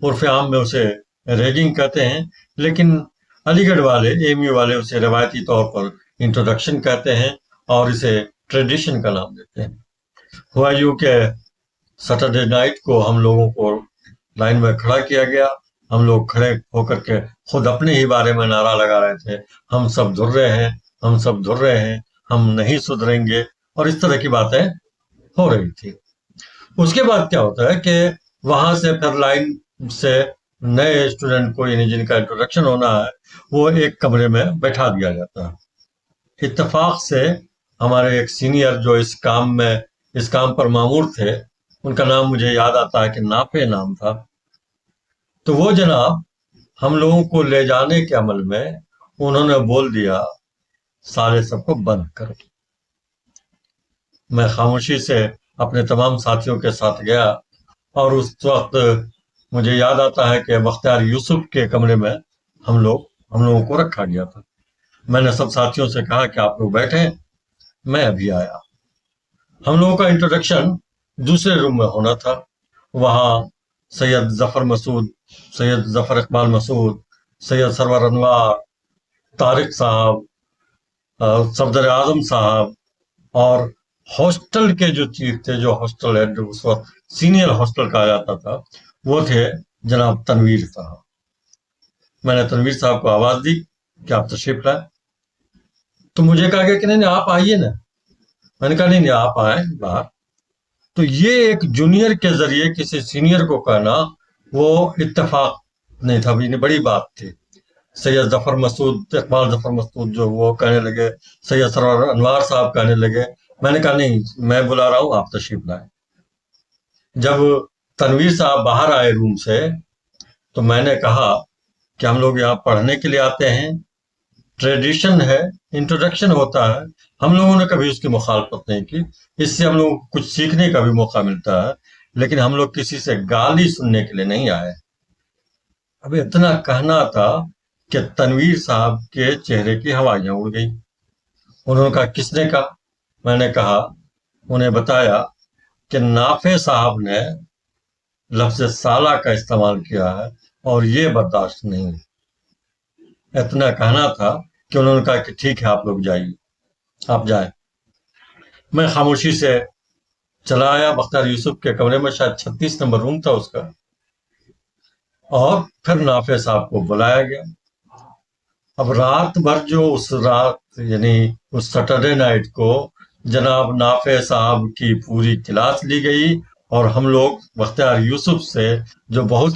عرف عام میں اسے ریگنگ کہتے ہیں، لیکن علی گڑھ والے، ایم یو والے اسے روایتی طور پر انٹروڈکشن کہتے ہیں اور اسے ٹریڈیشن کا نام دیتے ہیں۔ ہوا یوں کہ سیٹرڈے نائٹ کو ہم لوگوں کو لائن میں کھڑا کیا گیا، ہم لوگ کھڑے ہو کر کے خود اپنے ہی بارے میں نعرہ لگا رہے تھے، ہم سب دھر رہے ہیں، ہم سب دھر رہے ہیں، ہم نہیں سدھریں گے، اور اس طرح کی باتیں ہو رہی تھی۔ اس کے بعد کیا ہوتا ہے کہ وہاں سے پھر لائن سے نئے اسٹوڈنٹ کو، یعنی جن کا انٹروڈکشن ہونا ہے، وہ ایک کمرے میں بیٹھا دیا جاتا ہے۔ اتفاق سے ہمارے ایک سینئر جو اس کام پر مامور تھے، ان کا نام مجھے یاد آتا ہے کہ نافع نام تھا، تو وہ جناب ہم لوگوں کو لے جانے کے عمل میں انہوں نے بول دیا سارے سب کو بند کرو۔ میں خاموشی سے اپنے تمام ساتھیوں کے ساتھ گیا، اور اس وقت مجھے یاد آتا ہے کہ بختیار یوسف کے کمرے میں ہم لوگوں کو رکھا گیا تھا۔ میں نے سب ساتھیوں سے کہا کہ آپ لوگ بیٹھیں، میں ابھی آیا۔ ہم لوگوں کا انٹروڈکشن دوسرے روم میں ہونا تھا۔ وہاں سید ظفر اقبال مسعود، سید سرور انوار، طارق صاحب، صفدر اعظم صاحب، اور ہاسٹل کے جو چیف تھے، جو ہاسٹل ہیڈ اس وقت سینئر ہاسٹل کہا جاتا تھا، وہ تھے جناب تنویر صاحب۔ میں نے تنویر صاحب کو آواز دی کہ آپ تشریف لائیں، تو مجھے کہا گیا کہ نہیں آپ آئیے نا۔ میں نے کہا نہیں آپ آئیں باہر۔ تو یہ ایک جونیئر کے ذریعے کسی سینئر کو کہنا وہ اتفاق نہیں تھا، یہ بڑی بات تھی۔ سید اقبال ظفر مسعود جو وہ کہنے لگے، سید سرور انوار صاحب کہنے لگے، میں نے کہا نہیں میں بلا رہا ہوں، آپ تشریف لائیں۔ جب تنویر صاحب باہر آئے روم سے، تو میں نے کہا کہ ہم لوگ یہاں پڑھنے کے لیے آتے ہیں، ٹریڈیشن ہے، انٹروڈکشن ہوتا ہے، ہم لوگوں نے کبھی اس کی مخالفت نہیں کی، اس سے ہم لوگوں کو کچھ سیکھنے کا بھی موقع ملتا ہے، لیکن ہم لوگ کسی سے گالی سننے کے لیے نہیں آئے۔ اب اتنا کہنا تھا کہ تنویر صاحب کے چہرے کی ہوائیاں اڑ گئی۔ انہوں نے کہا کس نے کہا؟ میں نے کہا، انہیں بتایا کہ نافع صاحب نے لفظ سالہ کا استعمال کیا ہے اور یہ برداشت نہیں۔ اتنا کہنا تھا کہ انہوں نے کہا کہ ٹھیک ہے آپ لوگ جائیے، آپ جائیں۔ میں خاموشی سے چلا آیا بختیار یوسف کے کمرے میں، شاید 36 نمبر روم تھا اس کا، اور پھر نافع صاحب کو بلایا گیا۔ اب رات بھر جو اس رات، یعنی اس سیٹرڈے نائٹ کو جناب نافع صاحب کی پوری کلاس لی گئی، اور ہم لوگ بختیار یوسف سے جو بہت